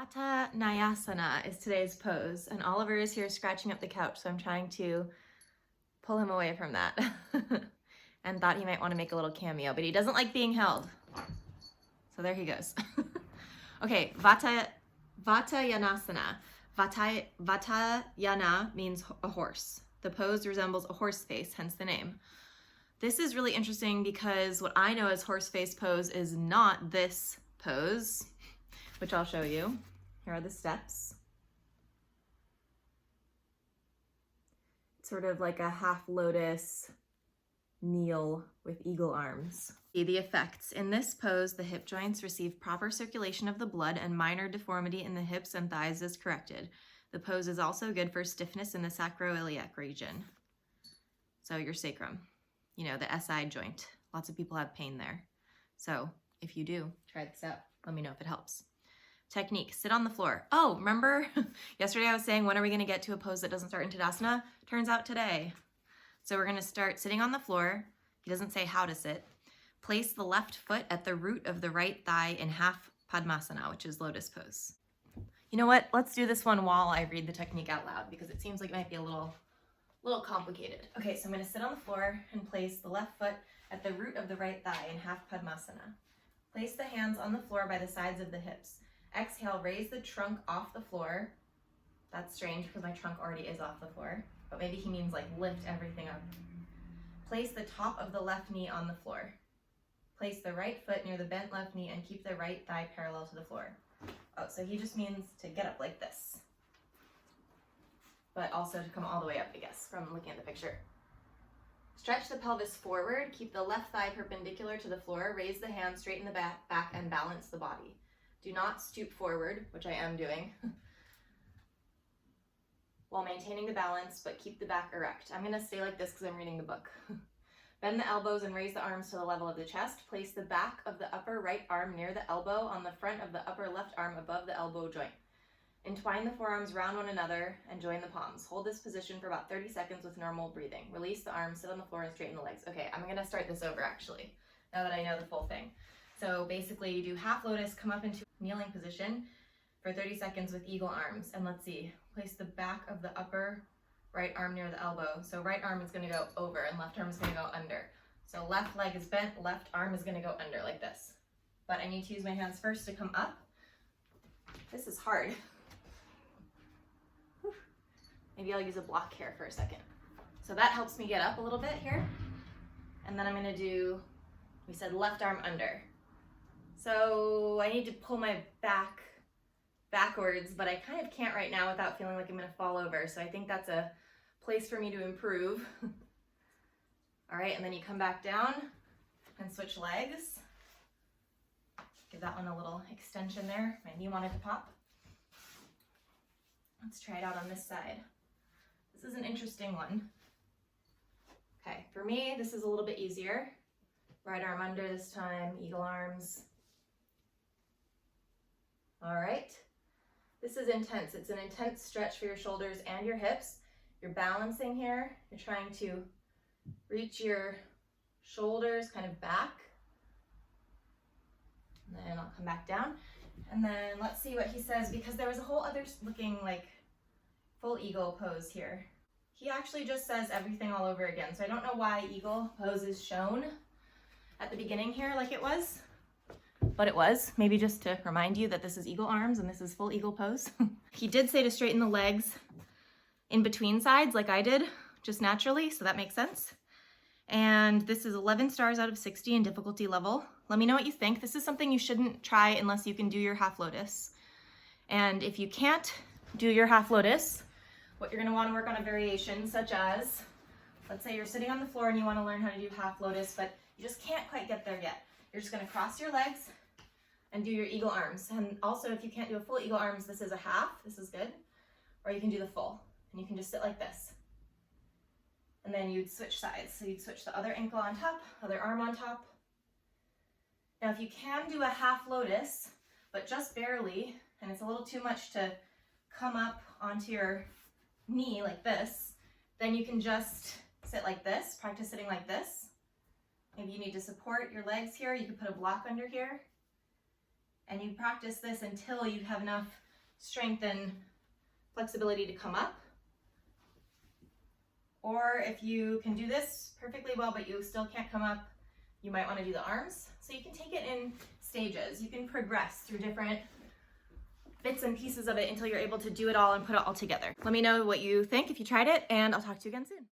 Vatayanasana is today's pose, and Oliver is here scratching up the couch, so I'm trying to pull him away from that. And thought he might want to make a little cameo, but he doesn't like being held. So there he goes. Okay, Vatayanasana. Vatayana means a horse. The pose resembles a horse face, hence the name. This is really interesting because what I know as horse face pose is not this pose, which I'll show you. Here are the steps. It's sort of like a half lotus kneel with eagle arms. See the effects. In this pose, the hip joints receive proper circulation of the blood and minor deformity in the hips and thighs is corrected. The pose is also good for stiffness in the sacroiliac region. So your sacrum, you know, the SI joint. Lots of people have pain there. So if you do, try this out. Let me know if it helps. Technique, sit on the floor. Oh, remember yesterday I was saying, when are we gonna get to a pose that doesn't start in Tadasana? Turns out today. So we're gonna start sitting on the floor. He doesn't say how to sit. Place the left foot at the root of the right thigh in half Padmasana, which is lotus pose. You know what? Let's do this one while I read the technique out loud because it seems like it might be a little complicated. Okay, so I'm gonna sit on the floor and place the left foot at the root of the right thigh in half Padmasana. Place the hands on the floor by the sides of the hips. Exhale, raise the trunk off the floor. That's strange because my trunk already is off the floor, but maybe he means like lift everything up. Place the top of the left knee on the floor. Place the right foot near the bent left knee and keep the right thigh parallel to the floor. Oh, so he just means to get up like this, but also to come all the way up, I guess, from looking at the picture. Stretch the pelvis forward, keep the left thigh perpendicular to the floor, raise the hands, straighten the back and balance the body. Do not stoop forward, which I am doing, while maintaining the balance, but keep the back erect. I'm gonna stay like this because I'm reading the book. Bend the elbows and raise the arms to the level of the chest. Place the back of the upper right arm near the elbow on the front of the upper left arm above the elbow joint. Entwine the forearms round one another and join the palms. Hold this position for about 30 seconds with normal breathing. Release the arms, sit on the floor and straighten the legs. Okay, I'm gonna start this over actually, now that I know the full thing. So basically you do half lotus, come up into kneeling position for 30 seconds with eagle arms. And let's see, place the back of the upper right arm near the elbow. So right arm is gonna go over and left arm is gonna go under. So left leg is bent, left arm is gonna go under like this. But I need to use my hands first to come up. This is hard. Whew. Maybe I'll use a block here for a second. So that helps me get up a little bit here. And then I'm gonna do, we said left arm under. So I need to pull my back backwards, but I kind of can't right now without feeling like I'm gonna fall over. So I think that's a place for me to improve. All right, and then you come back down and switch legs. Give that one a little extension there. My knee wanted to pop. Let's try it out on this side. This is an interesting one. Okay, for me, this is a little bit easier. Right arm under this time, eagle arms. All right, this is intense. It's an intense stretch for your shoulders and your hips. You're balancing here. You're trying to reach your shoulders kind of back. And then I'll come back down. And then let's see what he says, because there was a whole other looking like full eagle pose here. He actually just says everything all over again. So I don't know why eagle pose is shown at the beginning here like it was. But it was, maybe just to remind you that this is eagle arms and this is full eagle pose. He did say to straighten the legs in between sides like I did, just naturally, so that makes sense. And this is 11 stars out of 60 in difficulty level. Let me know what you think. This is something you shouldn't try unless you can do your half lotus. And if you can't do your half lotus, what you're gonna wanna work on a variation such as, let's say you're sitting on the floor and you wanna learn how to do half lotus, but you just can't quite get there yet. You're just gonna cross your legs and do your eagle arms. And also if you can't do a full eagle arms, this is a half, this is good. Or you can do the full, and you can just sit like this. And then you'd switch sides. So you'd switch the other ankle on top, other arm on top. Now if you can do a half lotus, but just barely, and it's a little too much to come up onto your knee like this, then you can just sit like this, practice sitting like this. Maybe you need to support your legs here. You could put a block under here. And you practice this until you have enough strength and flexibility to come up. Or if you can do this perfectly well, but you still can't come up, you might want to do the arms. So you can take it in stages. You can progress through different bits and pieces of it until you're able to do it all and put it all together. Let me know what you think if you tried it, and I'll talk to you again soon.